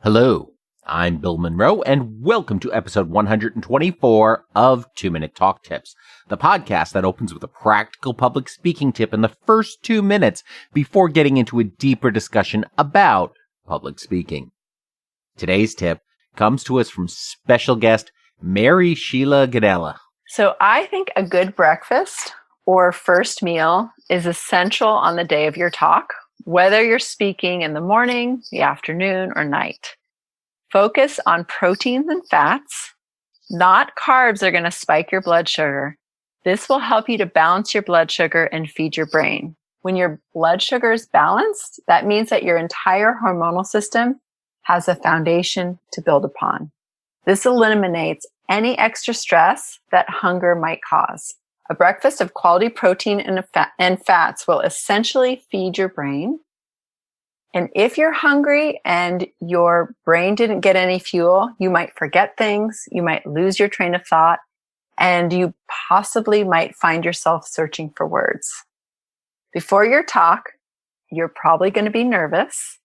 Hello, I'm Bill Monroe, and welcome to episode 124 of 2-Minute Talk Tips, the podcast that opens with a practical public speaking tip in the first 2 minutes before getting into a deeper discussion about public speaking. Today's tip comes to us from special guest Mary Sheila Gonnella. So I think a good breakfast or first meal is essential on the day of your talk, whether you're speaking in the morning, the afternoon, or night. Focus on proteins and fats. Not carbs are going to spike your blood sugar. This will help you to balance your blood sugar and feed your brain. When your blood sugar is balanced, that means that your entire hormonal system has a foundation to build upon. This eliminates any extra stress that hunger might cause. A breakfast of quality protein and fats will essentially feed your brain. And if you're hungry and your brain didn't get any fuel, you might forget things, you might lose your train of thought, and you possibly might find yourself searching for words. Before your talk, you're probably going to be nervous.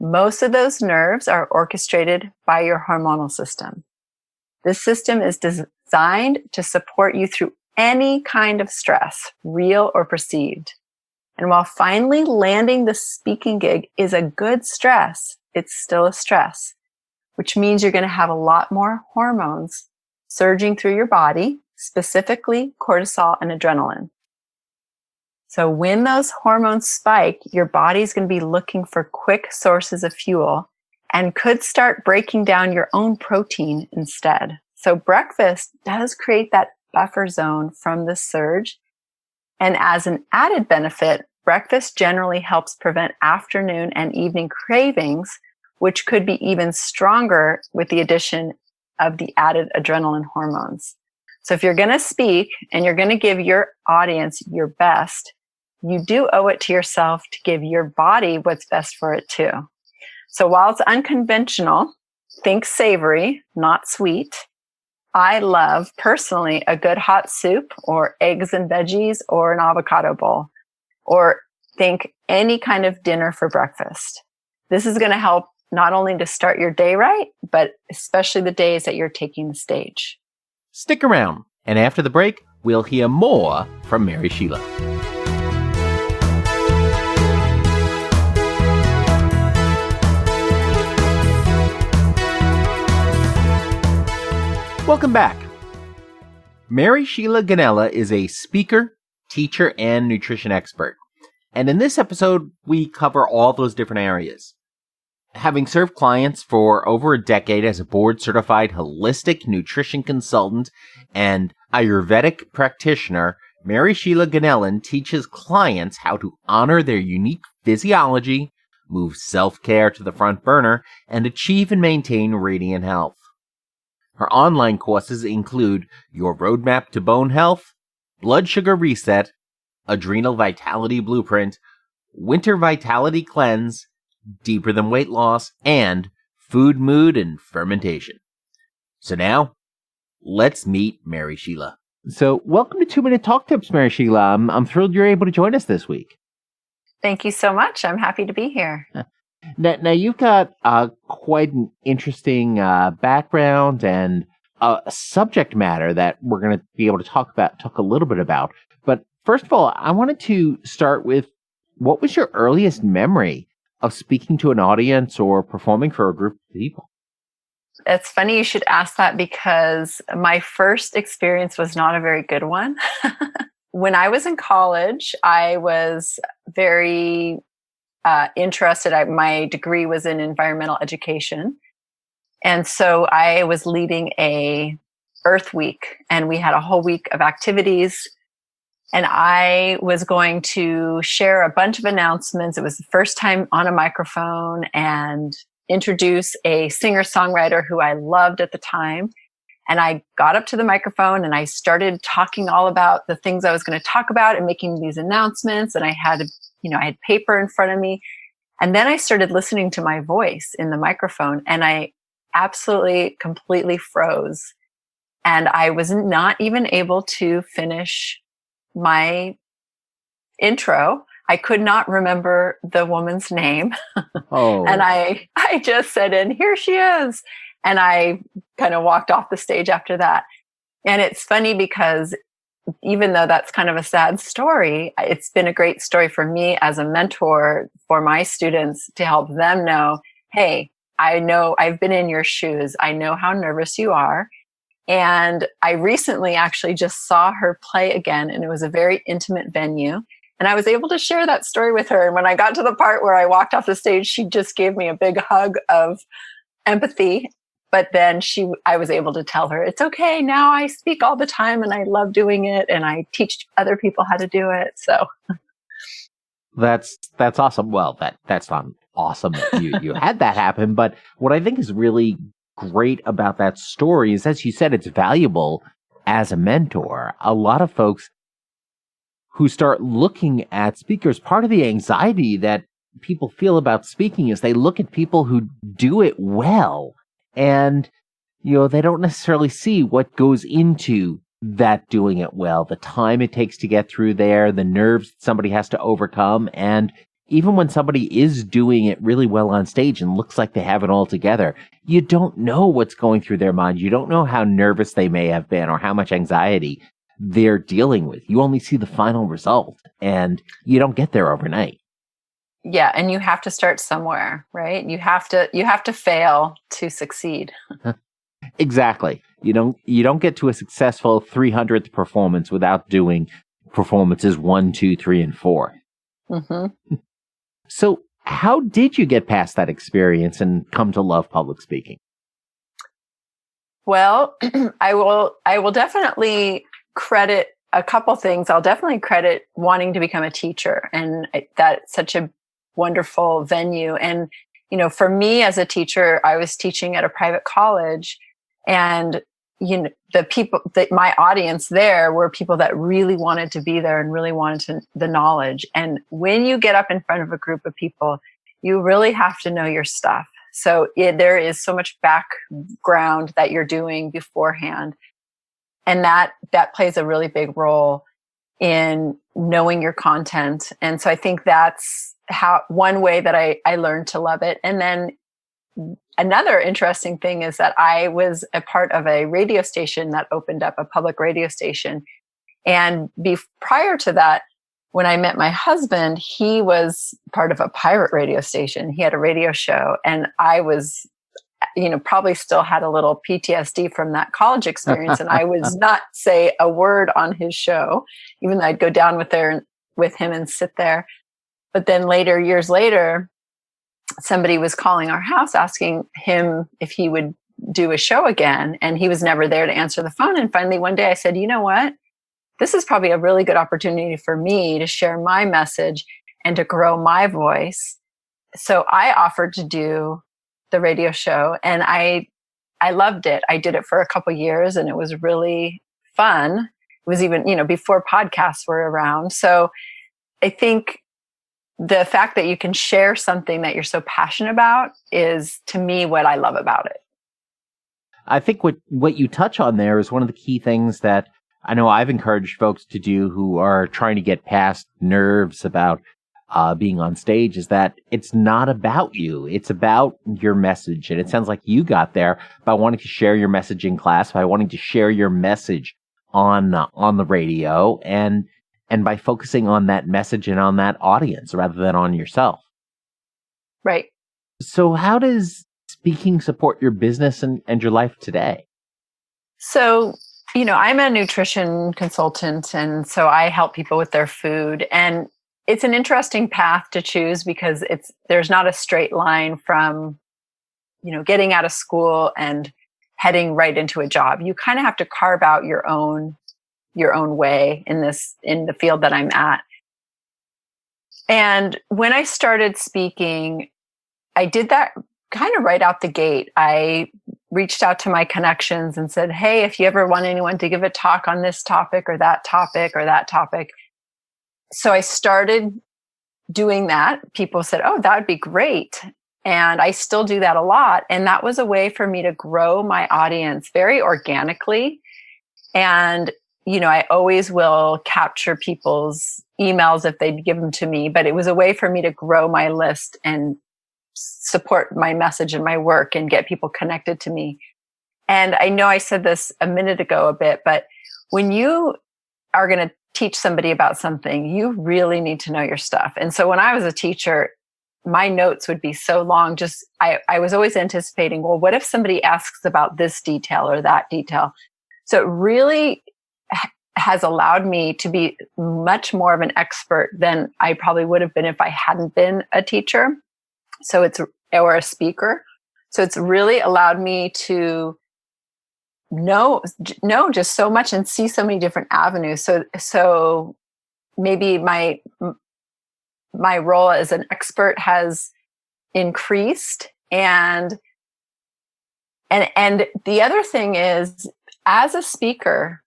Most of those nerves are orchestrated by your hormonal system. This system is designed to support you through any kind of stress, real or perceived. And while finally landing the speaking gig is a good stress, it's still a stress, which means you're going to have a lot more hormones surging through your body, specifically cortisol and adrenaline. So when those hormones spike, your body's going to be looking for quick sources of fuel and could start breaking down your own protein instead. So breakfast does create that buffer zone from the surge. And as an added benefit, breakfast generally helps prevent afternoon and evening cravings, which could be even stronger with the addition of the added adrenaline hormones. So if you're going to speak and you're going to give your audience your best, you do owe it to yourself to give your body what's best for it too. So while it's unconventional, think savory, not sweet. I love personally a good hot soup or eggs and veggies or an avocado bowl, or think any kind of dinner for breakfast. This is going to help not only to start your day right, but especially the days that you're taking the stage. Stick around, and after the break, we'll hear more from Mary Sheila. Welcome back. Mary Sheila Gonnella is a speaker, teacher, and nutrition expert. And in this episode, we cover all those different areas. Having served clients for over a decade as a board-certified holistic nutrition consultant and Ayurvedic practitioner, Mary Sheila Gonnella teaches clients how to honor their unique physiology, move self-care to the front burner, and achieve and maintain radiant health. Her online courses include Your Roadmap to Bone Health, Blood Sugar Reset, Adrenal Vitality Blueprint, Winter Vitality Cleanse, Deeper Than Weight Loss, and Food, Mood, and Fermentation. So now, let's meet Mary Sheila. So welcome to 2-Minute Talk Tips, Mary Sheila. I'm thrilled you're able to join us this week. Thank you so much. I'm happy to be here. Now you've got quite an interesting background and subject matter that we're going to be able to talk a little bit about. But first of all, I wanted to start with, what was your earliest memory of speaking to an audience or performing for a group of people? It's funny you should ask that, because my first experience was not a very good one. When I was in college, I was very interested. My degree was in environmental education. And so I was leading a Earth Week, and we had a whole week of activities. And I was going to share a bunch of announcements. It was the first time on a microphone, and introduce a singer-songwriter who I loved at the time. And I got up to the microphone and I started talking all about the things I was going to talk about and making these announcements. And I had paper in front of me. And then I started listening to my voice in the microphone, and I absolutely, completely froze. And I was not even able to finish my intro. I could not remember the woman's name. Oh, And I just said, and here she is. And I kind of walked off the stage after that. And it's funny because even though that's kind of a sad story, it's been a great story for me as a mentor for my students to help them know, hey, I know I've been in your shoes. I know how nervous you are. And I recently actually just saw her play again, and it was a very intimate venue. And I was able to share that story with her. And when I got to the part where I walked off the stage, she just gave me a big hug of empathy. But then I was able to tell her, it's okay. Now I speak all the time and I love doing it. And I teach other people how to do it. So that's awesome. Well, that's not awesome that you had that happen. But what I think is really great about that story is, as you said, it's valuable as a mentor. A lot of folks who start looking at speakers, part of the anxiety that people feel about speaking is they look at people who do it well. And, they don't necessarily see what goes into that doing it well, the time it takes to get through there, the nerves somebody has to overcome. And even when somebody is doing it really well on stage and looks like they have it all together, you don't know what's going through their mind. You don't know how nervous they may have been or how much anxiety they're dealing with. You only see the final result, and you don't get there overnight. yeah, and you have to start somewhere, right? You have to fail to succeed. Exactly. You don't get to a successful 300th performance without doing performances 1, 2, 3, and 4. Mm-hmm. So how did you get past that experience and come to love public speaking? Well, I will definitely credit a couple things. I'll definitely credit wanting to become a teacher, and that's such a wonderful venue. And, for me as a teacher, I was teaching at a private college, and, the people that my audience there were people that really wanted to be there and really wanted the knowledge. And when you get up in front of a group of people, you really have to know your stuff. So there is so much background that you're doing beforehand. And that plays a really big role in knowing your content. And so I think that's one way that I learned to love it. And then another interesting thing is that I was a part of a radio station that opened up, a public radio station. And prior to that, when I met my husband, he was part of a pirate radio station. He had a radio show, and I was, probably still had a little PTSD from that college experience. And I would not say a word on his show, even though I'd go down with him and sit there. But then years later, somebody was calling our house asking him if he would do a show again. And he was never there to answer the phone. And finally, one day I said, you know what? This is probably a really good opportunity for me to share my message and to grow my voice. So I offered to do the radio show, and I loved it. I did it for a couple years, and it was really fun. It was even, before podcasts were around. So I think the fact that you can share something that you're so passionate about is, to me, what I love about it. I think what you touch on there is one of the key things that I know I've encouraged folks to do who are trying to get past nerves about being on stage, is that it's not about you. It's about your message. And it sounds like you got there by wanting to share your message in class, by wanting to share your message on the radio, and by focusing on that message and on that audience rather than on yourself. Right. So how does speaking support your business and your life today? So, I'm a nutrition consultant, and so I help people with their food. And it's an interesting path to choose because there's not a straight line from, getting out of school and heading right into a job. You kind of have to carve out your own way in the field that I'm at. And when I started speaking, I did that kind of right out the gate. I reached out to my connections and said, hey, if you ever want anyone to give a talk on this topic or that topic or that topic. So I started doing that. People said, oh, that would be great. And I still do that a lot. And that was a way for me to grow my audience very organically. And I always will capture people's emails if they give them to me, but it was a way for me to grow my list and support my message and my work and get people connected to me. And I know I said this a minute ago a bit, but when you are going to teach somebody about something, you really need to know your stuff. And so when I was a teacher, my notes would be so long. I was always anticipating, well, what if somebody asks about this detail or that detail? So it really has allowed me to be much more of an expert than I probably would have been if I hadn't been a teacher. Or a speaker. So it's really allowed me to know just so much and see so many different avenues. So maybe my role as an expert has increased. And the other thing is, as a speaker,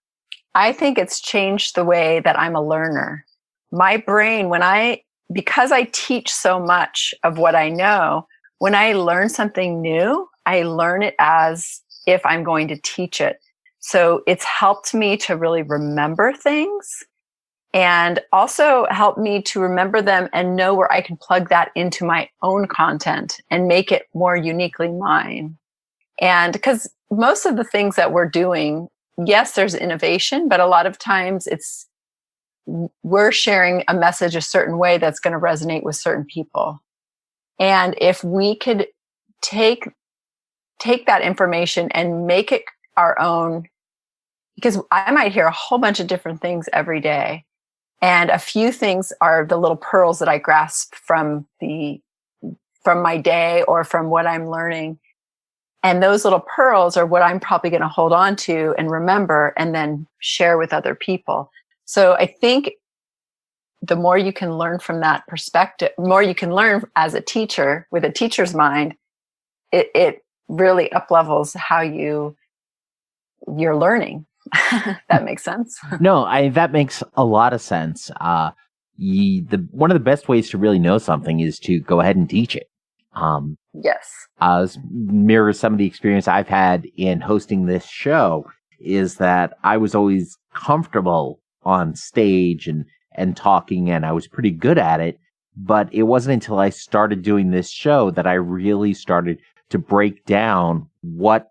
I think it's changed the way that I'm a learner. My brain, because I teach so much of what I know, when I learn something new, I learn it as if I'm going to teach it. So it's helped me to really remember things and also helped me to remember them and know where I can plug that into my own content and make it more uniquely mine. And because most of the things that we're doing, yes, there's innovation, but a lot of times we're sharing a message a certain way that's going to resonate with certain people. And if we could take that information and make it our own, because I might hear a whole bunch of different things every day. And a few things are the little pearls that I grasp from my day or from what I'm learning. And those little pearls are what I'm probably going to hold on to and remember and then share with other people. So I think the more you can learn from that perspective, more you can learn as a teacher with a teacher's mind, it really up-levels how you're learning. That makes sense. No, that makes a lot of sense. One of the best ways to really know something is to go ahead and teach it. Yes. Mirrors some of the experience I've had in hosting this show is that I was always comfortable on stage and talking, and I was pretty good at it. But it wasn't until I started doing this show that I really started to break down what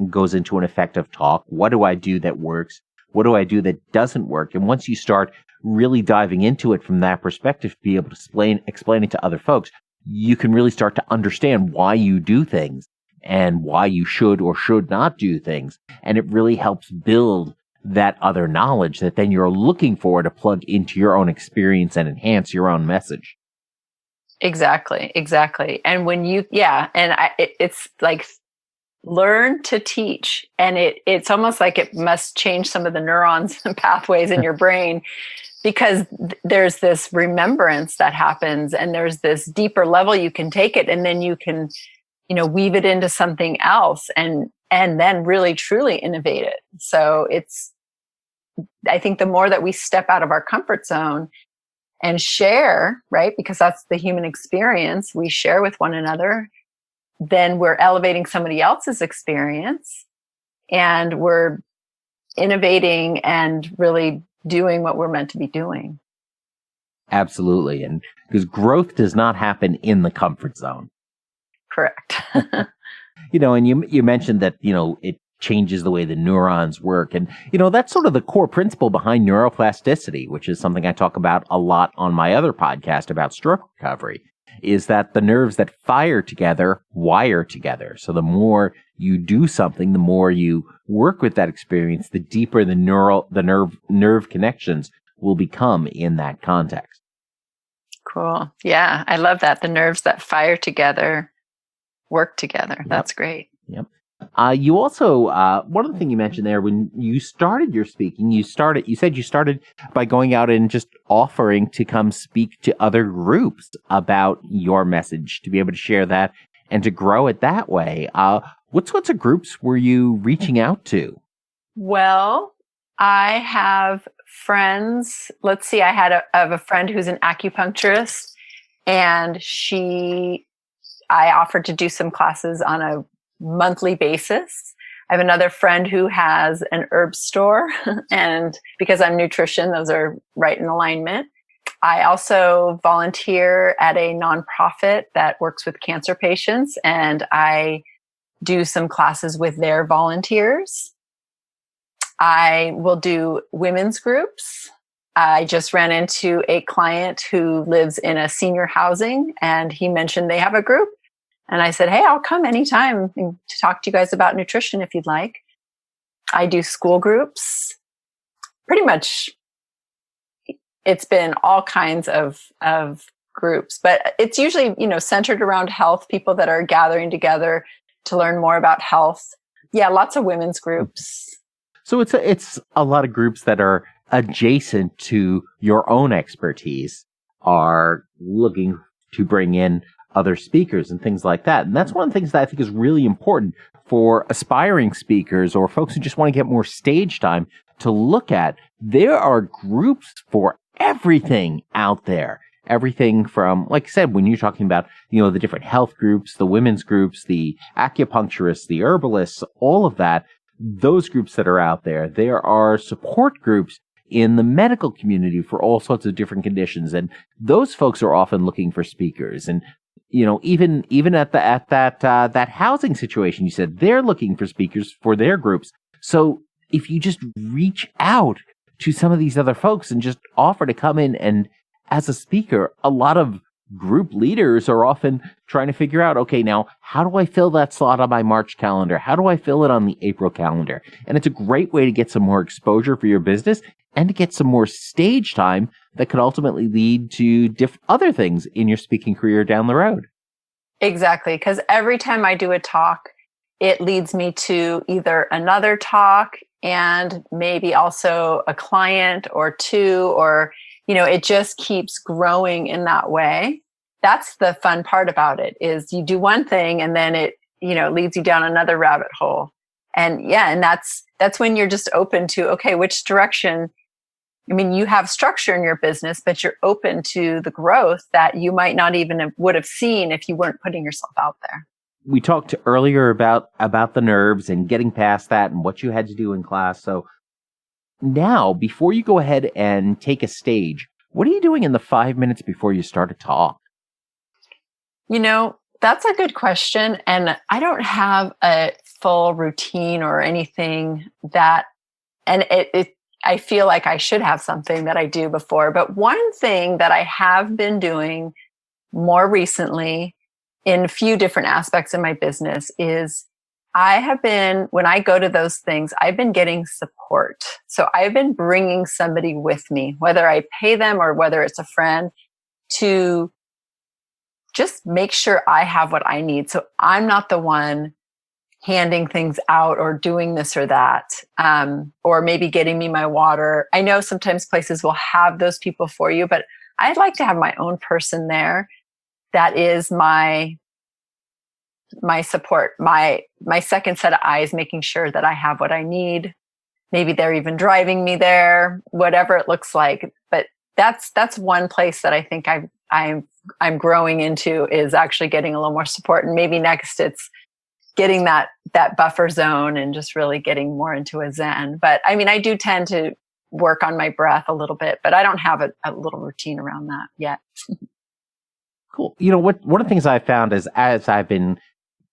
goes into an effective talk. What do I do that works? What do I do that doesn't work? And once you start really diving into it from that perspective, be able to explain it to other folks, you can really start to understand why you do things and why you should or should not do things. And it really helps build that other knowledge that then you're looking for to plug into your own experience and enhance your own message. Exactly. And when it's like learn to teach, and it's almost like it must change some of the neurons and pathways in your brain, because there's this remembrance that happens, and there's this deeper level you can take it, and then you can, weave it into something else, and then really truly innovate it. So I think the more that we step out of our comfort zone and share, right? Because that's the human experience. We share with one another, then we're elevating somebody else's experience, and we're innovating and really doing what we're meant to be doing. Absolutely. And because growth does not happen in the comfort zone. Correct. And you mentioned that, it changes the way the neurons work. And, that's sort of the core principle behind neuroplasticity, which is something I talk about a lot on my other podcast about stroke recovery, is that the nerves that fire together wire together. So the more you do something, the more you work with that experience, the deeper the nerve connections will become in that context. Cool. Yeah, I love that. The nerves that fire together work together. Yep. That's great. Yep. You also, one of the things you mentioned there, when you started your speaking, you said you started by going out and just offering to come speak to other groups about your message, to be able to share that and to grow it that way. What sorts of groups were you reaching out to? Well, I have friends. Let's see, I have a friend who's an acupuncturist, and I offered to do some classes on a monthly basis. I have another friend who has an herb store, and because I'm nutrition, those are right in alignment. I also volunteer at a nonprofit that works with cancer patients, and I do some classes with their volunteers. I will do women's groups. I just ran into a client who lives in a senior housing, and he mentioned they have a group. And I said, hey, I'll come anytime to talk to you guys about nutrition if you'd like. I do school groups. Pretty much, it's been all kinds of groups, but it's usually, centered around health, people that are gathering together to learn more about health. Yeah, lots of women's groups. So it's a lot of groups that are adjacent to your own expertise are looking to bring in other speakers and things like that. And that's one of the things that I think is really important for aspiring speakers or folks who just want to get more stage time to look at. There are groups for everything out there. Everything from, like I said, when you're talking about, the different health groups, the women's groups, the acupuncturists, the herbalists, all of that, those groups that are out there. There are support groups in the medical community for all sorts of different conditions. And those folks are often looking for speakers. And, even at that housing situation, you said they're looking for speakers for their groups. So if you just reach out to some of these other folks and just offer to come in and as a speaker, a lot of group leaders are often trying to figure out, okay, now how do I fill that slot on my March calendar? How do I fill it on the April calendar? And it's a great way to get some more exposure for your business and to get some more stage time that could ultimately lead to other things in your speaking career down the road. Exactly. Because every time I do a talk, it leads me to either another talk and maybe also a client or two, or, it just keeps growing in that way. That's the fun part about it, is you do one thing and then it, leads you down another rabbit hole. And that's when you're just open to, okay, which direction. You have structure in your business, but you're open to the growth that you might not even would have seen if you weren't putting yourself out there. We talked earlier about the nerves and getting past that and what you had to do in class. So now, before you go ahead and take a stage, what are you doing in the 5 minutes before you start a talk? That's a good question. And I don't have a full routine or anything that, and I feel like I should have something that I do before. But one thing that I have been doing more recently in a few different aspects of my business is when I go to those things, I've been getting support. So I've been bringing somebody with me, whether I pay them or whether it's a friend, to just make sure I have what I need. So I'm not the one handing things out or doing this or that, or maybe getting me my water. I know sometimes places will have those people for you, but I'd like to have my own person there that is my support, my second set of eyes, making sure that I have what I need. Maybe they're even driving me there, whatever it looks like. But that's one place that I think I'm growing into, is actually getting a little more support. And maybe next it's getting that buffer zone and just really getting more into a zen. But I do tend to work on my breath a little bit, but I don't have a little routine around that yet. Cool. One of the things I've found as I've been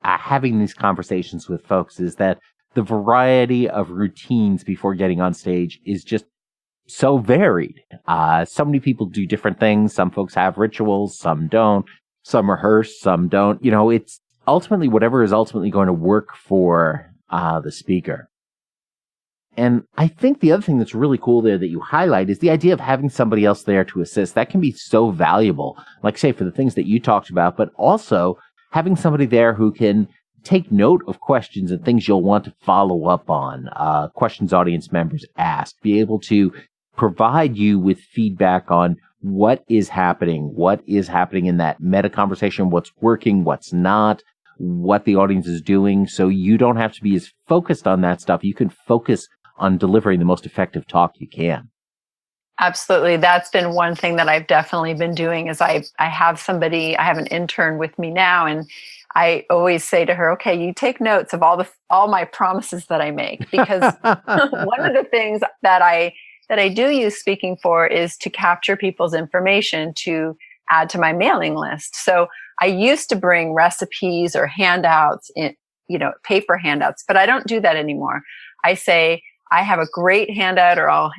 having these conversations with folks is that the variety of routines before getting on stage is just so varied. So many people do different things. Some folks have rituals, some don't. Some rehearse, some don't. It's ultimately whatever is ultimately going to work for the speaker. And I think the other thing that's really cool there that you highlight is the idea of having somebody else there to assist. That can be so valuable, like say for the things that you talked about, but also having somebody there who can take note of questions and things you'll want to follow up on, questions audience members ask, be able to provide you with feedback on what is happening in that meta conversation, what's working, what's not, what the audience is doing. So you don't have to be as focused on that stuff. You can focus on delivering the most effective talk you can. Absolutely. That's been one thing that I've definitely been doing is I have an intern with me now, and I always say to her, okay, you take notes of all my promises that I make, because one of the things that I do use speaking for is to capture people's information to add to my mailing list. So I used to bring recipes or handouts in, paper handouts, but I don't do that anymore. I say, I have a great handout, or I'll,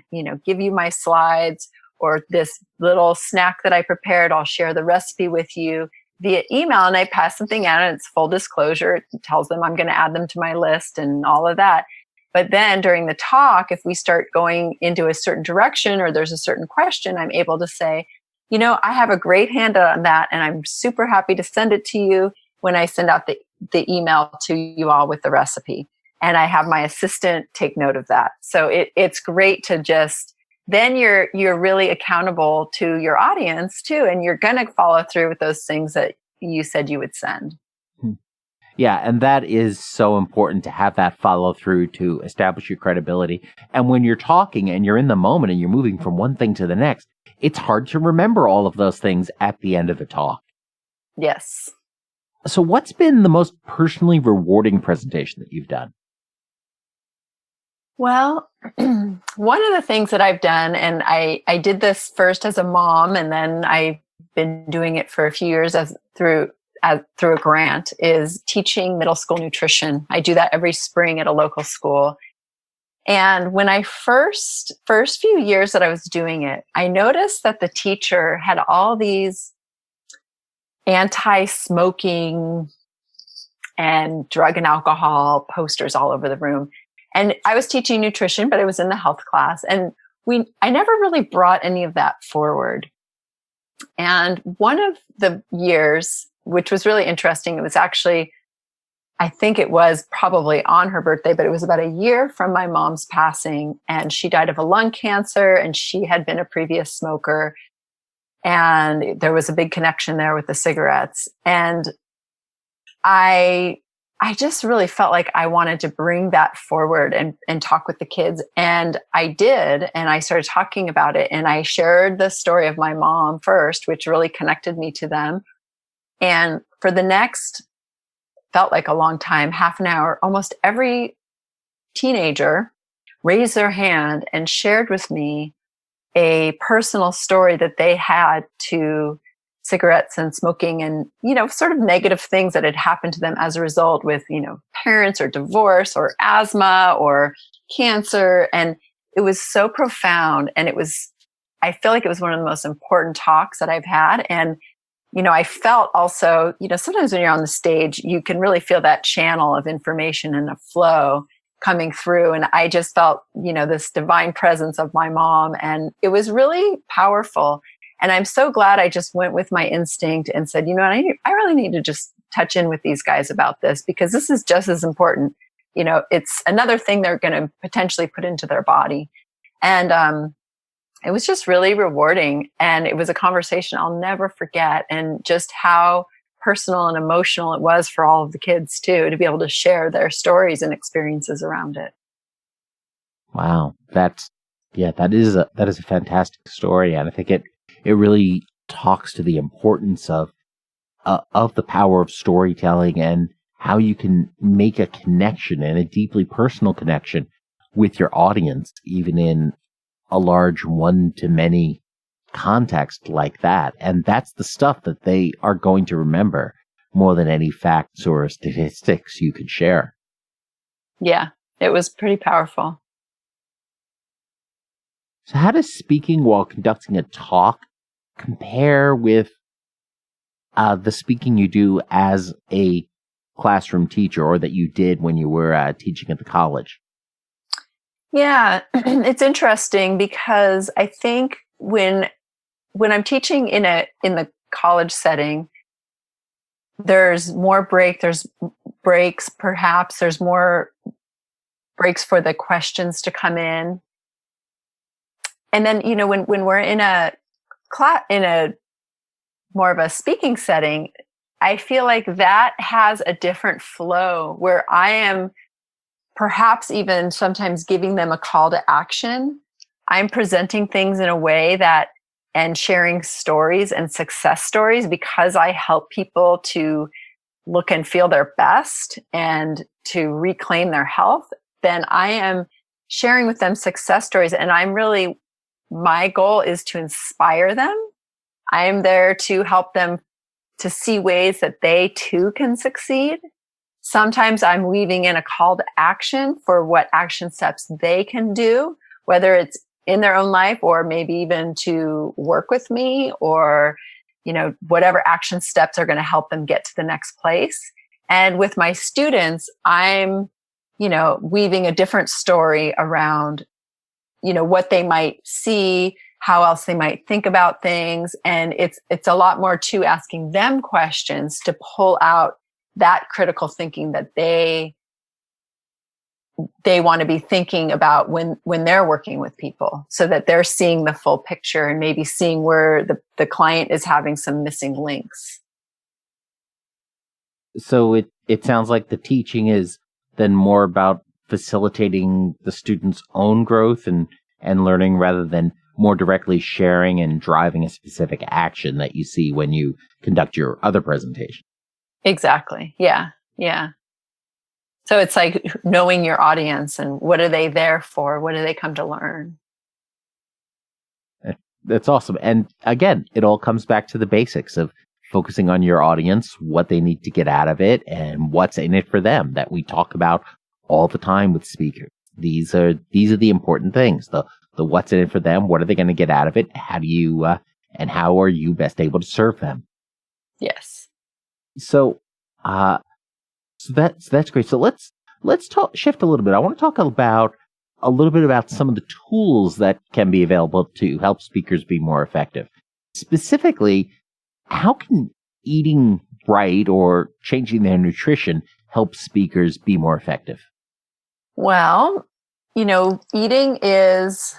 give you my slides, or this little snack that I prepared. I'll share the recipe with you via email, and I pass something out, and it's full disclosure. It tells them I'm going to add them to my list and all of that. But then during the talk, if we start going into a certain direction or there's a certain question, I'm able to say, I have a great handout on that, and I'm super happy to send it to you when I send out the email to you all with the recipe. And I have my assistant take note of that. So it's great to just, then you're really accountable to your audience too, and you're going to follow through with those things that you said you would send. Yeah, and that is so important, to have that follow through to establish your credibility. And when you're talking and you're in the moment and you're moving from one thing to the next, it's hard to remember all of those things at the end of the talk. Yes. So what's been the most personally rewarding presentation that you've done? Well, one of the things that I've done, and I did this first as a mom, and then I've been doing it for a few years through a grant, is teaching middle school nutrition. I do that every spring at a local school. And when I first few years that I was doing it, I noticed that the teacher had all these anti-smoking and drug and alcohol posters all over the room. And I was teaching nutrition, but I was in the health class, and I never really brought any of that forward. And one of the years, which was really interesting, it was actually, I think it was probably on her birthday, but it was about a year from my mom's passing, and she died of a lung cancer, and she had been a previous smoker. And there was a big connection there with the cigarettes. And I just really felt like I wanted to bring that forward and talk with the kids. And I did. And I started talking about it. And I shared the story of my mom first, which really connected me to them. And for the next, felt like a long time, half an hour, almost every teenager raised their hand and shared with me a personal story that they had to cigarettes and smoking and, sort of negative things that had happened to them as a result with, parents or divorce or asthma or cancer. And it was so profound. And I feel like it was one of the most important talks that I've had. And, I felt also, sometimes when you're on the stage, you can really feel that channel of information and a flow coming through. And I just felt, this divine presence of my mom. And it was really powerful. And I'm so glad I just went with my instinct and said, I really need to just touch in with these guys about this, because this is just as important. It's another thing they're going to potentially put into their body. And it was just really rewarding. And it was a conversation I'll never forget. And just how personal and emotional it was for all of the kids too, to be able to share their stories and experiences around it. Wow. That is a fantastic story. And I think it really talks to the importance of the power of storytelling and how you can make a connection, and a deeply personal connection, with your audience, even in a large one-to-many context like that. And that's the stuff that they are going to remember more than any facts or statistics you could share. Yeah, it was pretty powerful. So how does speaking while conducting a talk compare with the speaking you do as a classroom teacher, or that you did when you were teaching at the college? Yeah, it's interesting, because I think when I'm teaching in the college setting, there's more there's breaks, perhaps there's more breaks for the questions to come in. And then, when we're in a more of a speaking setting, I feel like that has a different flow, where I am perhaps even sometimes giving them a call to action. I'm presenting things in a way and sharing stories and success stories, because I help people to look and feel their best and to reclaim their health, then I am sharing with them success stories. And my goal is to inspire them. I am there to help them to see ways that they too can succeed. Sometimes I'm weaving in a call to action for what action steps they can do, whether it's in their own life or maybe even to work with me, or, whatever action steps are going to help them get to the next place. And with my students, I'm, weaving a different story around, what they might see, how else they might think about things. And it's a lot more to asking them questions to pull out that critical thinking that they want to be thinking about when they're working with people, so that they're seeing the full picture and maybe seeing where the client is having some missing links. So it sounds like the teaching is then more about facilitating the student's own growth and learning, rather than more directly sharing and driving a specific action that you see when you conduct your other presentation. Exactly. Yeah. Yeah. So it's like knowing your audience and what are they there for? What do they come to learn? That's awesome. And again, it all comes back to the basics of focusing on your audience, what they need to get out of it, and what's in it for them, that we talk about all the time with speakers. These are the important things. The what's in it for them, what are they going to get out of it? How do you and how are you best able to serve them? Yes. So that's great. So let's shift a little bit. I want to talk about a little bit about some of the tools that can be available to help speakers be more effective. Specifically, how can eating right or changing their nutrition help speakers be more effective? Well, eating is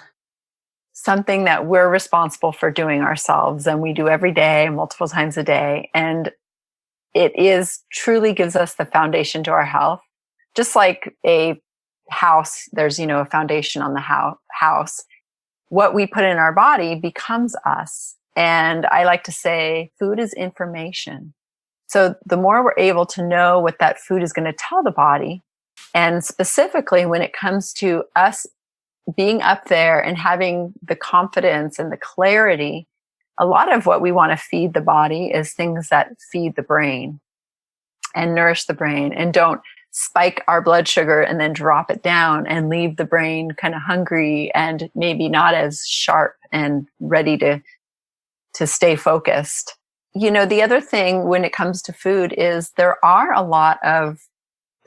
something that we're responsible for doing ourselves, and we do every day, multiple times a day. And it truly gives us the foundation to our health. Just like a house, there's, a foundation on the house. What we put in our body becomes us. And I like to say food is information. So the more we're able to know what that food is going to tell the body, and specifically when it comes to us being up there and having the confidence and the clarity, a lot of what we want to feed the body is things that feed the brain and nourish the brain, and don't spike our blood sugar and then drop it down and leave the brain kind of hungry and maybe not as sharp and ready to stay focused. The other thing when it comes to food is there's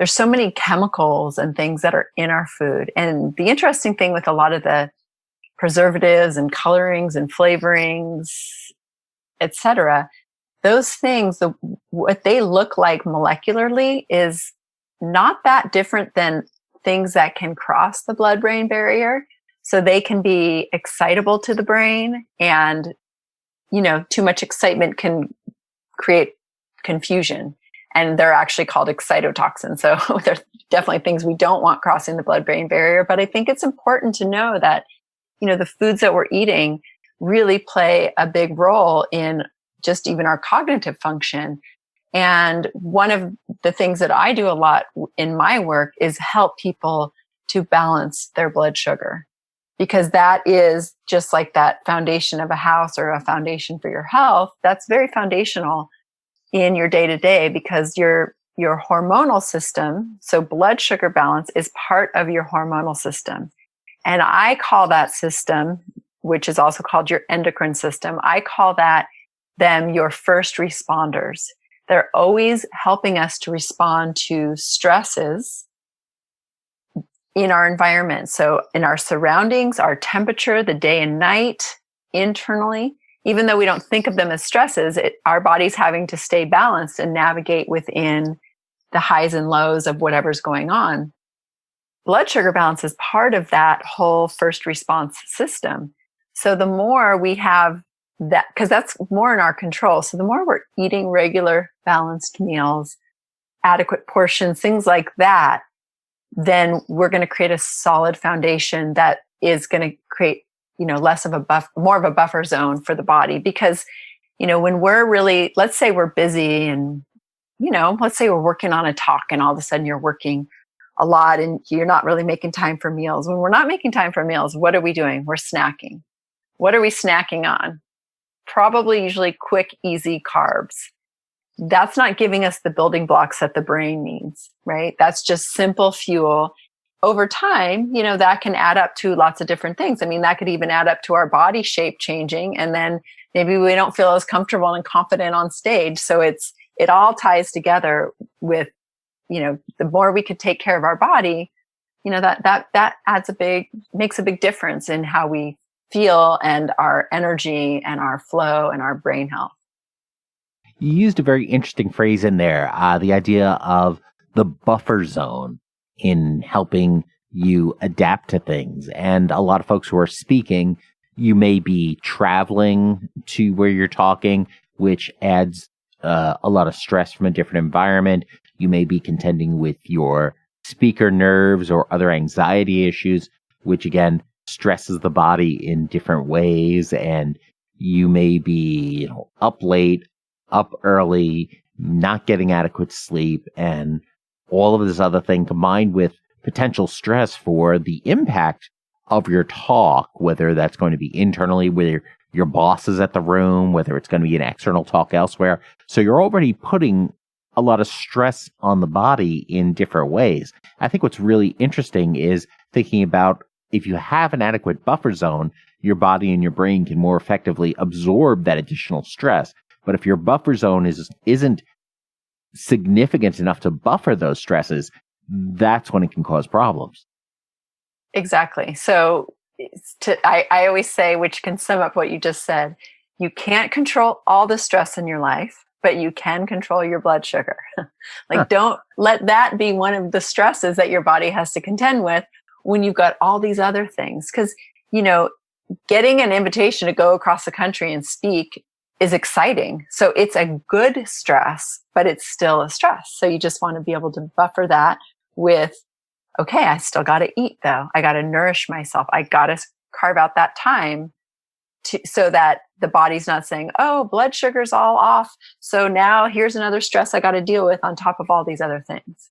so many chemicals and things that are in our food. And the interesting thing with a lot of the preservatives and colorings and flavorings, etc., those things, what they look like molecularly is not that different than things that can cross the blood-brain barrier. So they can be excitable to the brain, and, too much excitement can create confusion. And they're actually called excitotoxins. So they're definitely things we don't want crossing the blood-brain barrier. But I think it's important to know that, the foods that we're eating really play a big role in just even our cognitive function. And one of the things that I do a lot in my work is help people to balance their blood sugar, because that is just like that foundation of a house or a foundation for your health. That's very foundational in your day-to-day, because your hormonal system, so blood sugar balance is part of your hormonal system. And I call that system, which is also called your endocrine system, I call them your first responders. They're always helping us to respond to stresses in our environment. So in our surroundings, our temperature, the day and night, internally, even though we don't think of them as stresses, our body's having to stay balanced and navigate within the highs and lows of whatever's going on. Blood sugar balance is part of that whole first response system. So the more we have that, because that's more in our control. So the more we're eating regular balanced meals, adequate portions, things like that, then we're going to create a solid foundation that is going to create, more of a buffer zone for the body. Because, when we're really, let's say we're busy and let's say we're working on a talk and all of a sudden you're working a lot and you're not really making time for meals. When we're not making time for meals, what are we doing? We're snacking. What are we snacking on? Probably usually quick, easy carbs. That's not giving us the building blocks that the brain needs, right? That's just simple fuel. Over time, that can add up to lots of different things. I mean, that could even add up to our body shape changing. And then maybe we don't feel as comfortable and confident on stage. So it all ties together with, the more we could take care of our body, that makes a big difference in how we feel and our energy and our flow and our brain health. You used a very interesting phrase in there, the idea of the buffer zone in helping you adapt to things. And a lot of folks who are speaking, you may be traveling to where you're talking, which adds a lot of stress from a different environment. You may be contending with your speaker nerves or other anxiety issues, which again stresses the body in different ways. And you may be up late, up early, not getting adequate sleep, and all of this other thing combined with potential stress for the impact of your talk, whether that's going to be internally, whether your boss is at the room, whether it's going to be an external talk elsewhere. So you're already putting a lot of stress on the body in different ways. I think what's really interesting is thinking about if you have an adequate buffer zone, your body and your brain can more effectively absorb that additional stress. But if your buffer zone isn't significant enough to buffer those stresses, that's when it can cause problems. Exactly. So I always say, which can sum up what you just said, you can't control all the stress in your life, but you can control your blood sugar. Don't let that be one of the stresses that your body has to contend with when you've got all these other things. Because, getting an invitation to go across the country and speak is exciting. So it's a good stress, but it's still a stress. So you just want to be able to buffer that with, okay, I still got to eat though. I got to nourish myself. I got to carve out that time so that the body's not saying, oh, blood sugar's all off. So now here's another stress I got to deal with on top of all these other things.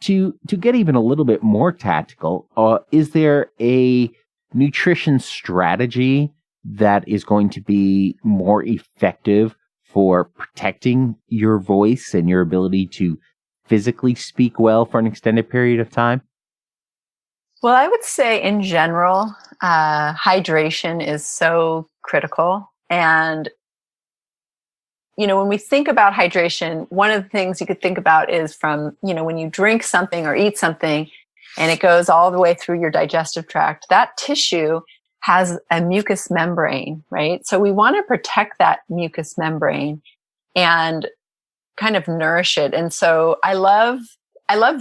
To get even a little bit more tactical, is there a nutrition strategy that is going to be more effective for protecting your voice and your ability to physically speak well for an extended period of time? Well, I would say in general, hydration is so critical. And, when we think about hydration, one of the things you could think about is from, when you drink something or eat something and it goes all the way through your digestive tract, that tissue has a mucous membrane, right? So we want to protect that mucous membrane and kind of nourish it. And so I love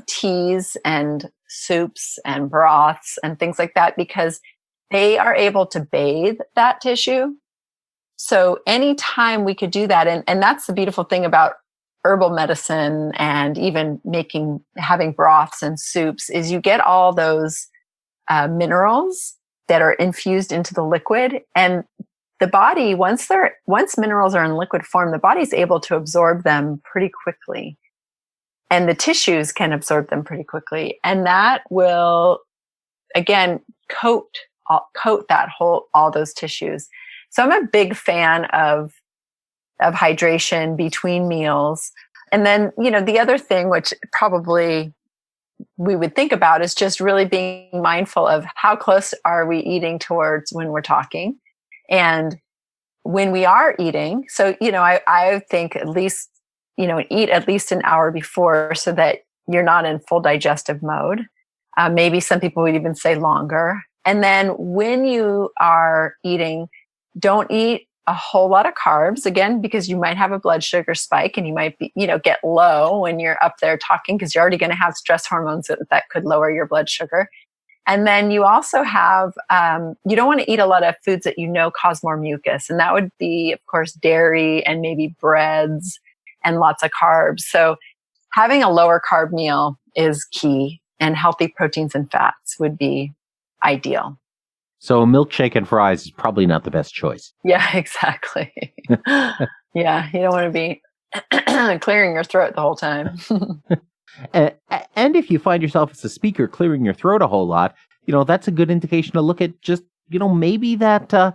teas and soups and broths and things like that because they are able to bathe that tissue. So anytime we could do that, and that's the beautiful thing about herbal medicine and even having broths and soups is you get all those minerals that are infused into the liquid, and the body, once minerals are in liquid form, the body's able to absorb them pretty quickly. And the tissues can absorb them pretty quickly. And that will, again, coat all those tissues. So I'm a big fan of hydration between meals. And then, the other thing, which probably we would think about is just really being mindful of how close are we eating towards when we're talking. And when we are eating, so, I think at least, eat at least an hour before so that you're not in full digestive mode. Maybe some people would even say longer. And then when you are eating, don't eat a whole lot of carbs, again, because you might have a blood sugar spike and you might be, get low when you're up there talking because you're already going to have stress hormones that could lower your blood sugar. And then you also have, you don't want to eat a lot of foods that cause more mucus. And that would be, of course, dairy and maybe breads and lots of carbs. So having a lower carb meal is key, and healthy proteins and fats would be ideal. So a milkshake and fries is probably not the best choice. Yeah, exactly. Yeah, you don't want to be clearing your throat the whole time. And if you find yourself as a speaker clearing your throat a whole lot, that's a good indication to look at just, maybe that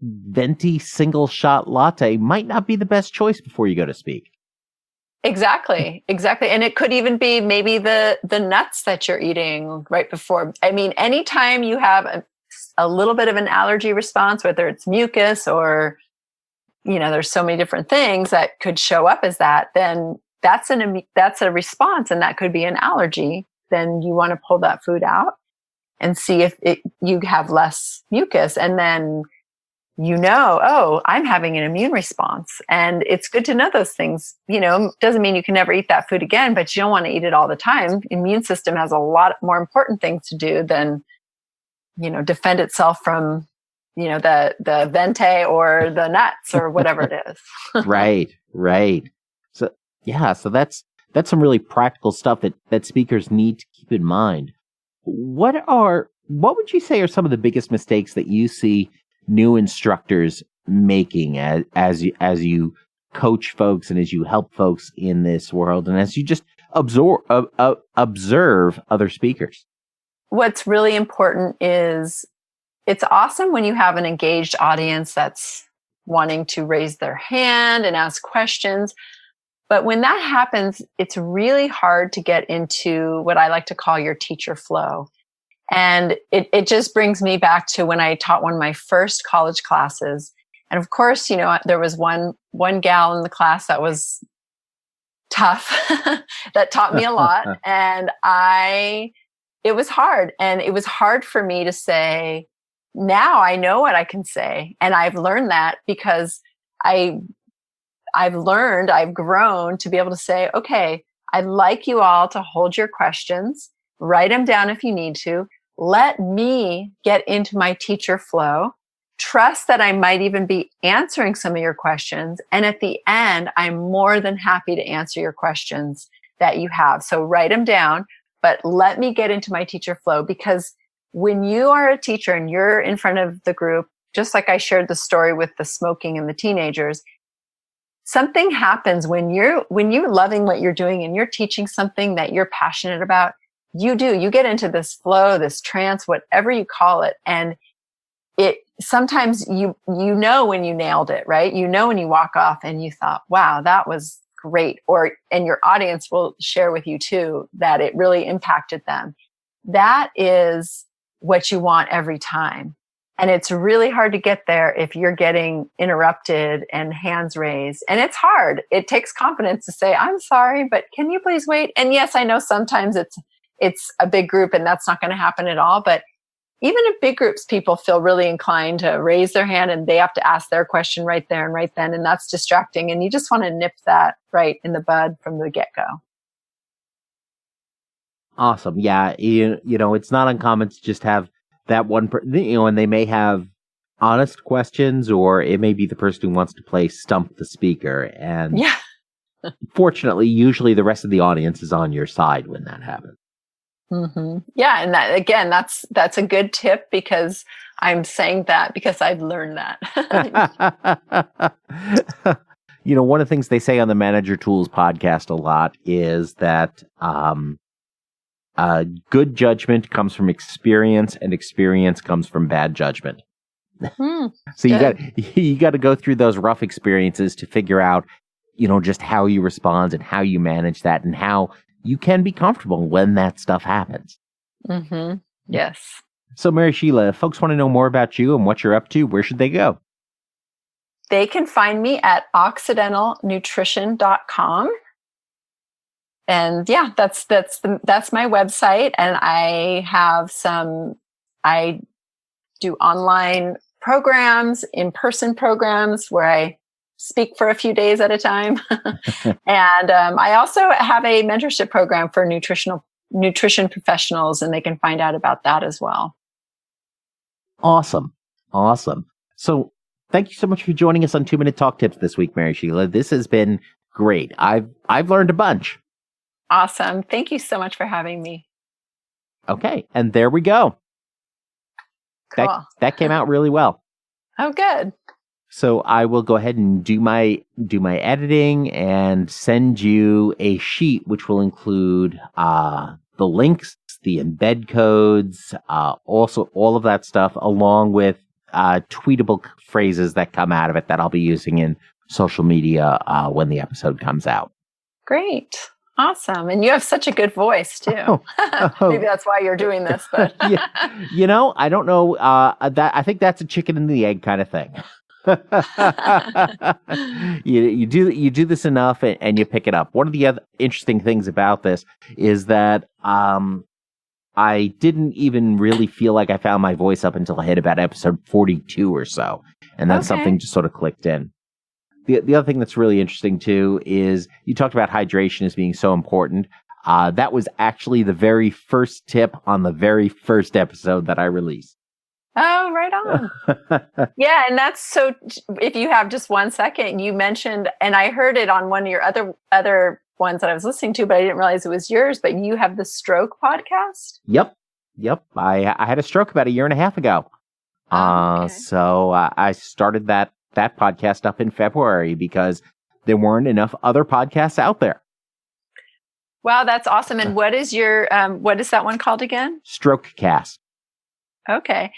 venti single shot latte might not be the best choice before you go to speak. Exactly. And it could even be maybe the nuts that you're eating right before. I mean, anytime you have a little bit of an allergy response, whether it's mucus or, there's so many different things that could show up as that, then that's a response, and that could be an allergy. Then you want to pull that food out and see if you have less mucus, and then oh, I'm having an immune response. And it's good to know those things. Doesn't mean you can never eat that food again, but you don't want to eat it all the time. Immune system has a lot more important things to do than, defend itself from, the venti or the nuts or whatever it is. Right. So, yeah, so that's some really practical stuff that speakers need to keep in mind. What would you say are some of the biggest mistakes that you see new instructors making as you coach folks and as you help folks in this world and as you just observe other speakers? What's really important is it's awesome when you have an engaged audience that's wanting to raise their hand and ask questions. But when that happens, it's really hard to get into what I like to call your teacher flow. And it just brings me back to when I taught one of my first college classes. And of course, there was one gal in the class that was tough, that taught me a lot. And it was hard. And it was hard for me to say, now I know what I can say. And I've learned that because I've grown to be able to say, okay, I'd like you all to hold your questions, write them down if you need to. Let me get into my teacher flow. Trust that I might even be answering some of your questions. And at the end, I'm more than happy to answer your questions that you have. So write them down, but let me get into my teacher flow, because when you are a teacher and you're in front of the group, just like I shared the story with the smoking and the teenagers, something happens when you're loving what you're doing and you're teaching something that you're passionate about. You get into this flow, this trance, whatever you call it. And it sometimes you know when you nailed it, right? When you walk off and you thought, wow, that was great. And your audience will share with you too, that it really impacted them. That is what you want every time. And it's really hard to get there if you're getting interrupted and hands raised. And it's hard. It takes confidence to say, I'm sorry, but can you please wait? And yes, I know sometimes it's a big group and that's not going to happen at all. But even in big groups, people feel really inclined to raise their hand and they have to ask their question right there and right then. And that's distracting. And you just want to nip that right in the bud from the get-go. Awesome. Yeah. It's not uncommon to just have that one, and they may have honest questions, or it may be the person who wants to play stump the speaker. And yeah. Fortunately, usually the rest of the audience is on your side when that happens. Mm-hmm. Yeah. And that, again, that's a good tip, because I'm saying that because I've learned that. One of the things they say on the Manager Tools podcast a lot is that good judgment comes from experience, and experience comes from bad judgment. So you got to go through those rough experiences to figure out, just how you respond and how you manage that, and how you can be comfortable when that stuff happens. Mm-hmm. Yes. So, Mary Sheila, if folks want to know more about you and what you're up to, where should they go? They can find me at occidentalnutrition.com. And yeah, that's my website. And I do online programs, in-person programs where I speak for a few days at a time. And I also have a mentorship program for nutrition professionals, and they can find out about that as well. Awesome. So thank you so much for joining us on 2-Minute Talk Tips this week, Mary Sheila. This has been great. I've learned a bunch. Awesome. Thank you so much for having me. Okay. And there we go. Cool. That came out really well. Oh, good. So I will go ahead and do my editing and send you a sheet which will include the links, the embed codes, also all of that stuff, along with tweetable phrases that come out of it that I'll be using in social media when the episode comes out. Great. Awesome. And you have such a good voice too. Maybe that's why you're doing this, but yeah. I don't know. I think that's a chicken and the egg kind of thing. you do this enough and you pick it up. One of the other interesting things about this is that I didn't even really feel like I found my voice up until I hit about episode 42 or so, and then something just sort of clicked in. The other thing that's really interesting too is you talked about hydration as being so important. That was actually the very first tip on the very first episode that I released. Oh, right on. Yeah, and that's so, if you have just 1 second, you mentioned, and I heard it on one of your other ones that I was listening to, but I didn't realize it was yours, but you have the stroke podcast? Yep. I had a stroke about 1.5 years ago. So I started that podcast up in February because there weren't enough other podcasts out there. Wow, that's awesome. And what is your, what is that one called again? Stroke Cast. Okay.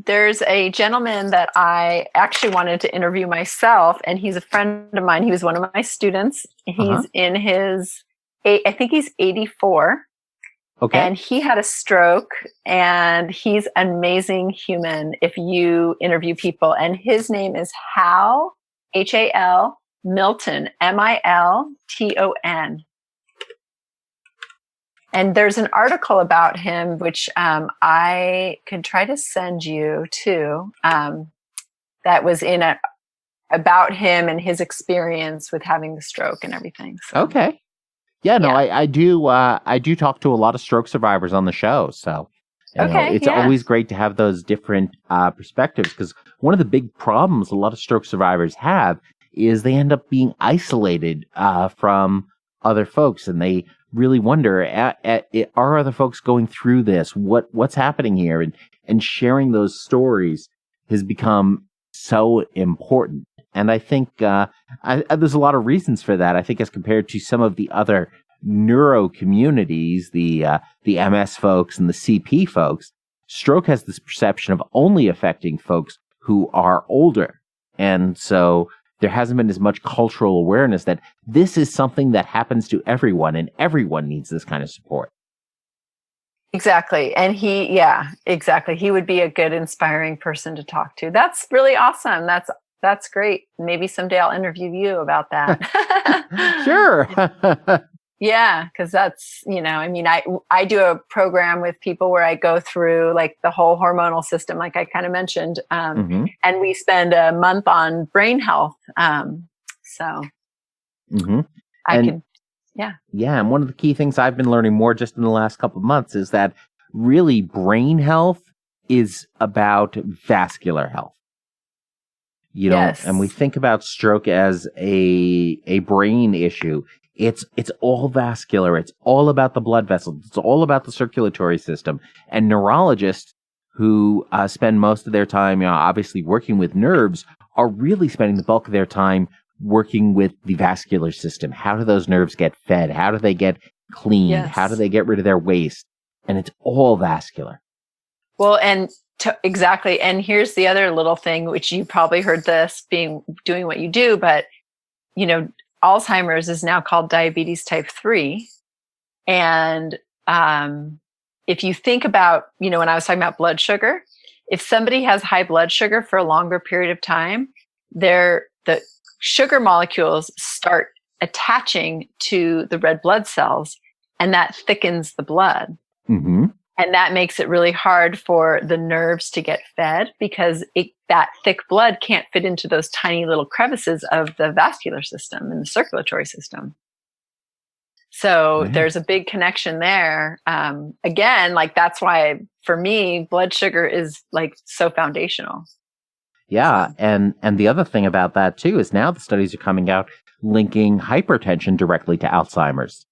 There's a gentleman that I actually wanted to interview myself, and he's a friend of mine. He was one of my students. He's in his, I think he's 84. Okay. And he had a stroke, and he's an amazing human if you interview people. And his name is Hal, Hal, Milton, Milton. And there's an article about him, which I can try to send you to, that was about him and his experience with having the stroke and everything. So. Okay. Yeah, no, I do talk to a lot of stroke survivors on the show. So it's always great to have those different perspectives, because one of the big problems a lot of stroke survivors have is they end up being isolated from other folks, and they really wonder, are other folks going through this? What's happening here? And sharing those stories has become so important. And I think there's a lot of reasons for that. I think as compared to some of the other neuro communities, the MS folks and the CP folks, stroke has this perception of only affecting folks who are older. And so there hasn't been as much cultural awareness that this is something that happens to everyone, and everyone needs this kind of support. Exactly. And exactly. He would be a good, inspiring person to talk to. That's really awesome. That's great. Maybe someday I'll interview you about that. Sure. Yeah, because that's, I do a program with people where I go through like the whole hormonal system, like I kind of mentioned, and we spend a month on brain health. Yeah. And one of the key things I've been learning more just in the last couple of months is that really brain health is about vascular health. And we think about stroke as a brain issue. It's all vascular. It's all about the blood vessels. It's all about the circulatory system. And neurologists who spend most of their time, obviously working with nerves, are really spending the bulk of their time working with the vascular system. How do those nerves get fed? How do they get cleaned? Yes. How do they get rid of their waste? And it's all vascular. Well, and exactly. And here's the other little thing, which you probably heard this doing what you do, but Alzheimer's is now called diabetes type 3. And if you think about, when I was talking about blood sugar, if somebody has high blood sugar for a longer period of time, the sugar molecules start attaching to the red blood cells, and that thickens the blood. Mm-hmm. And that makes it really hard for the nerves to get fed, because that thick blood can't fit into those tiny little crevices of the vascular system and the circulatory system. So there's a big connection there. Again, like that's why for me, blood sugar is like so foundational. Yeah. And the other thing about that too is now the studies are coming out linking hypertension directly to Alzheimer's.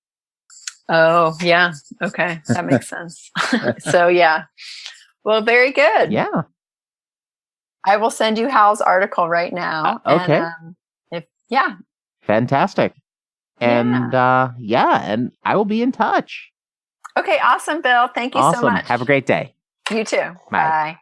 Oh, yeah. Okay. That makes sense. So, yeah. Well, very good. Yeah. I will send you Hal's article right now. Okay. And Fantastic. And and I will be in touch. Okay, awesome, Bill. Thank you so much. Have a great day. You too. Bye. Bye.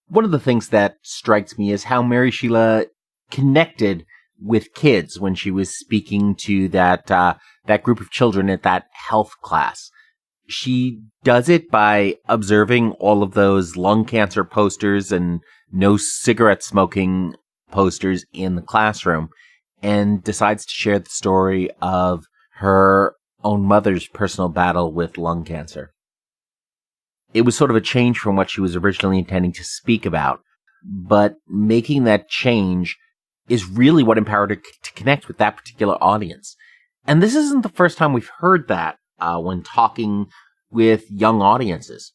One of the things that strikes me is how Mary Sheila connected with kids when she was speaking to that group of children at that health class. She does it by observing all of those lung cancer posters and no cigarette smoking posters in the classroom, and decides to share the story of her own mother's personal battle with lung cancer. It was sort of a change from what she was originally intending to speak about, but making that change is really what empowered her to connect with that particular audience. And this isn't the first time we've heard that when talking with young audiences.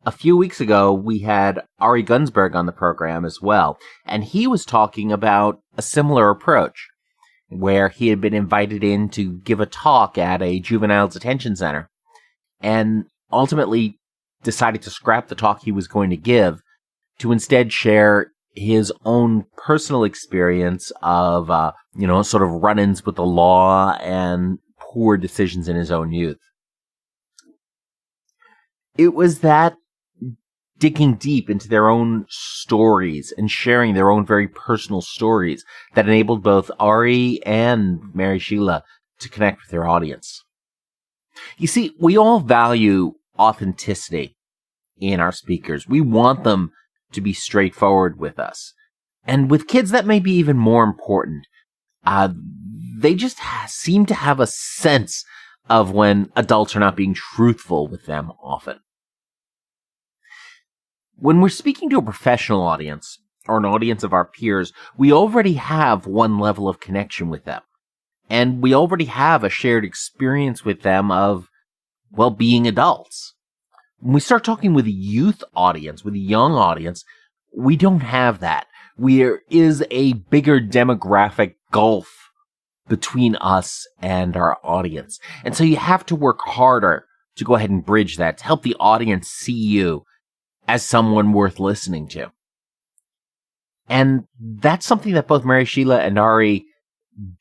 A few weeks ago, we had Ari Gunsberg on the program as well, and he was talking about a similar approach, where he had been invited in to give a talk at a juvenile detention center, and ultimately decided to scrap the talk he was going to give to instead share his own personal experience of, sort of run-ins with the law and poor decisions in his own youth. It was that digging deep into their own stories and sharing their own very personal stories that enabled both Ari and Mary Sheila to connect with their audience. You see, we all value authenticity in our speakers. We want them to be straightforward with us. And with kids, that may be even more important. They just seem to have a sense of when adults are not being truthful with them often. When we're speaking to a professional audience, or an audience of our peers, we already have one level of connection with them. And we already have a shared experience with them of, well, being adults. When we start talking with a youth audience, with a young audience, we don't have that. There is a bigger demographic gulf between us and our audience. And so you have to work harder to go ahead and bridge that, to help the audience see you as someone worth listening to. And that's something that both Mary Sheila and Ari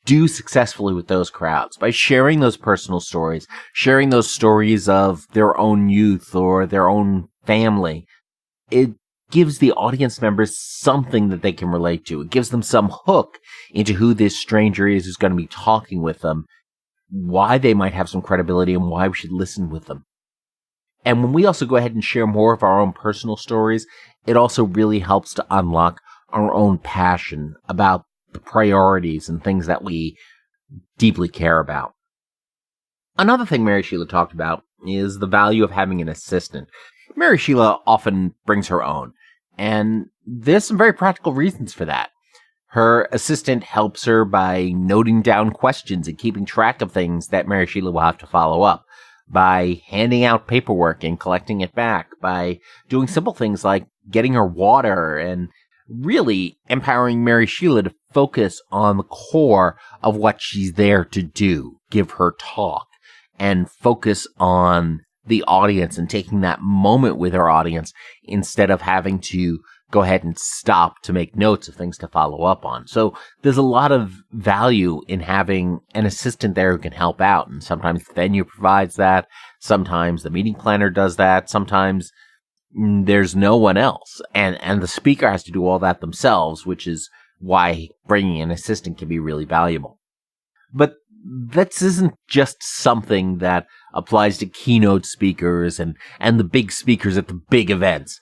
do successfully with those crowds, by sharing those personal stories, sharing those stories of their own youth or their own family. It gives the audience members something that they can relate to. It gives them some hook into who this stranger is who's going to be talking with them, why they might have some credibility, and why we should listen with them. And when we also go ahead and share more of our own personal stories, it also really helps to unlock our own passion about the priorities and things that we deeply care about. Another thing Mary Sheila talked about is the value of having an assistant. Mary Sheila often brings her own, and there's some very practical reasons for that. Her assistant helps her by noting down questions and keeping track of things that Mary Sheila will have to follow up, by handing out paperwork and collecting it back, by doing simple things like getting her water, and really empowering Mary Sheila to focus on the core of what she's there to do, give her talk, and focus on the audience and taking that moment with her audience instead of having to go ahead and stop to make notes of things to follow up on. So there's a lot of value in having an assistant there who can help out. And sometimes the venue provides that. Sometimes the meeting planner does that. Sometimes there's no one else. And the speaker has to do all that themselves, which is why bringing an assistant can be really valuable. But this isn't just something that applies to keynote speakers and the big speakers at the big events.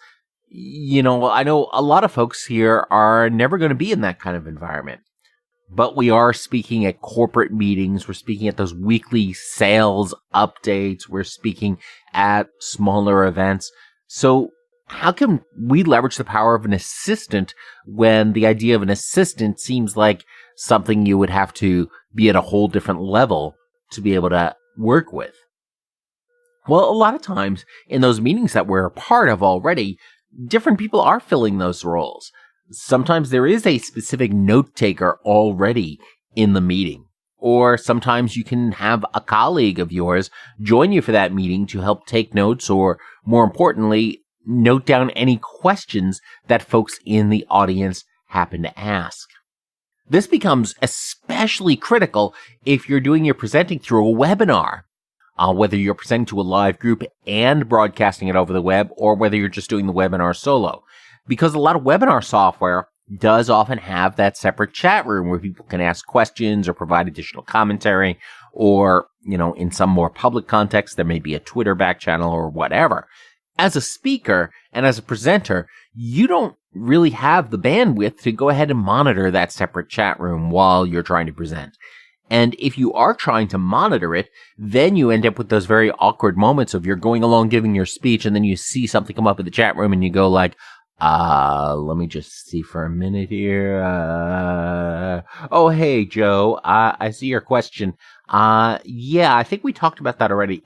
You know, I know a lot of folks here are never going to be in that kind of environment, but we are speaking at corporate meetings. We're speaking at those weekly sales updates. We're speaking at smaller events. So how can we leverage the power of an assistant when the idea of an assistant seems like something you would have to be at a whole different level to be able to work with? Well, a lot of times in those meetings that we're a part of already, different people are filling those roles. Sometimes there is a specific note taker already in the meeting, Or sometimes you can have a colleague of yours join you for that meeting to help take notes, or more importantly, note down any questions that folks in the audience happen to ask. This becomes especially critical if you're doing your presenting through a webinar, whether you're presenting to a live group and broadcasting it over the web, or whether you're just doing the webinar solo. Because a lot of webinar software does often have that separate chat room where people can ask questions or provide additional commentary, or, in some more public context, there may be a Twitter back channel or whatever. As a speaker and as a presenter, you don't really have the bandwidth to go ahead and monitor that separate chat room while you're trying to present. And if you are trying to monitor it, then you end up with those very awkward moments of you're going along giving your speech, and then you see something come up in the chat room and you go like, let me just see for a minute here. Oh, hey, Joe, I see your question. Yeah, I think we talked about that already,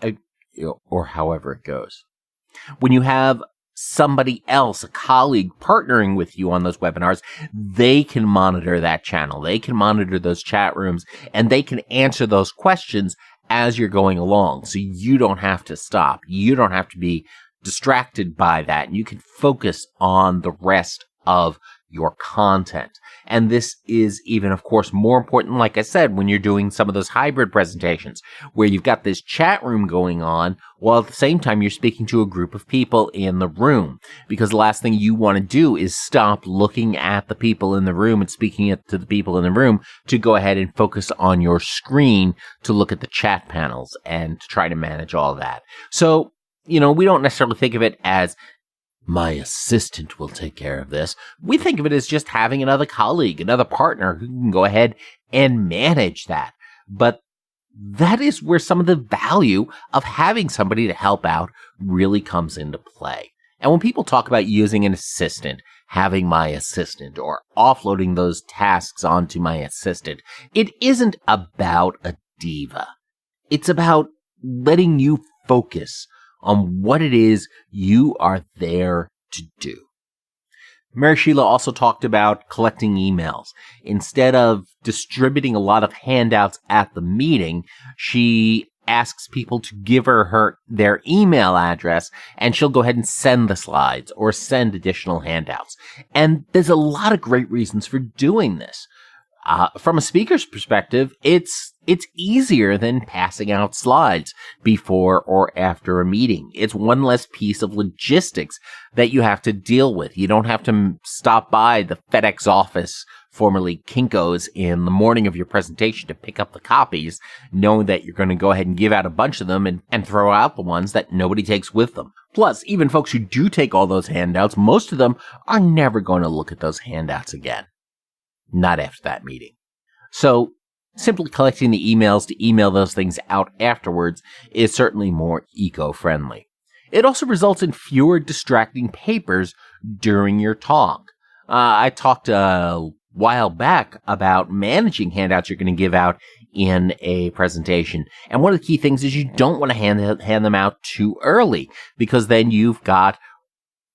or however it goes. When you have somebody else, a colleague, partnering with you on those webinars, they can monitor that channel. They can monitor those chat rooms, and they can answer those questions as you're going along. So you don't have to stop. You don't have to be distracted by that. You can focus on the rest of your content. And this is even, of course, more important, like I said, when you're doing some of those hybrid presentations where you've got this chat room going on while at the same time you're speaking to a group of people in the room. Because the last thing you want to do is stop looking at the people in the room and speaking to the people in the room to go ahead and focus on your screen to look at the chat panels and to try to manage all that. So, we don't necessarily think of it as my assistant will take care of this. We think of it as just having another colleague, another partner who can go ahead and manage that. But that is where some of the value of having somebody to help out really comes into play. And when people talk about using an assistant, having my assistant, or offloading those tasks onto my assistant, it isn't about a diva. It's about letting you focus on what it is you are there to do. Mary Sheila also talked about collecting emails. Instead of distributing a lot of handouts at the meeting, she asks people to give her their email address, and she'll go ahead and send the slides or send additional handouts. And there's a lot of great reasons for doing this. From a speaker's perspective, it's easier than passing out slides before or after a meeting. It's one less piece of logistics that you have to deal with. You don't have to stop by the FedEx office, formerly Kinko's, in the morning of your presentation to pick up the copies, knowing that you're going to go ahead and give out a bunch of them and throw out the ones that nobody takes with them. Plus, even folks who do take all those handouts, most of them are never going to look at those handouts again. Not after that meeting. So, simply collecting the emails to email those things out afterwards is certainly more eco-friendly. It also results in fewer distracting papers during your talk. I talked a while back about managing handouts you're going to give out in a presentation. And one of the key things is you don't want to hand them out too early, because then you've got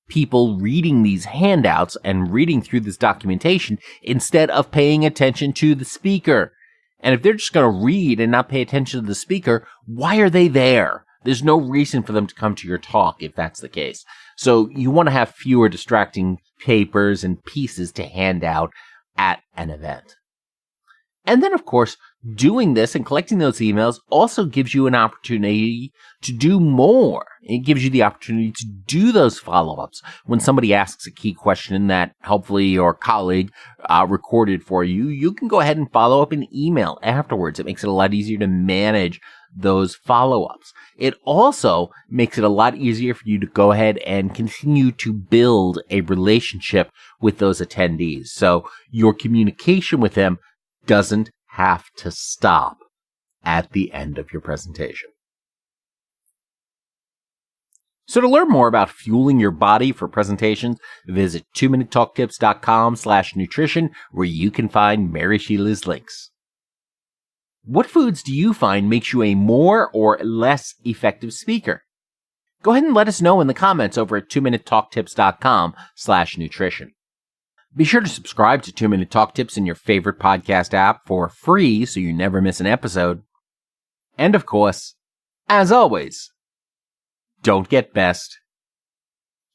people reading these handouts and reading through this documentation instead of paying attention to the speaker. And if they're just going to read and not pay attention to the speaker, why are they there? There's no reason for them to come to your talk if that's the case. So you want to have fewer distracting papers and pieces to hand out at an event. And then, of course, doing this and collecting those emails also gives you an opportunity to do more. It gives you the opportunity to do those follow-ups. When somebody asks a key question that hopefully your colleague recorded for you, you can go ahead and follow up an email afterwards. It makes it a lot easier to manage those follow-ups. It also makes it a lot easier for you to go ahead and continue to build a relationship with those attendees. So your communication with them doesn't have to stop at the end of your presentation. So to learn more about fueling your body for presentations, visit 2minutetalktips.com/nutrition, where you can find Mary Sheila's links. What foods do you find makes you a more or less effective speaker? Go ahead and let us know in the comments over at 2minutetalktips.com/nutrition. Be sure to subscribe to 2 Minute Talk Tips in your favorite podcast app for free so you never miss an episode. And of course, as always, don't get best,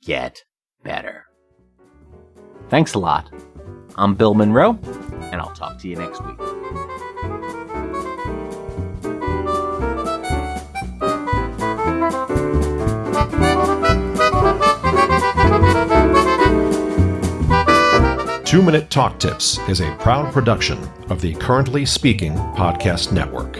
get better. Thanks a lot. I'm Bill Monroe, and I'll talk to you next week. Two-Minute Talk Tips is a proud production of the Currently Speaking Podcast Network.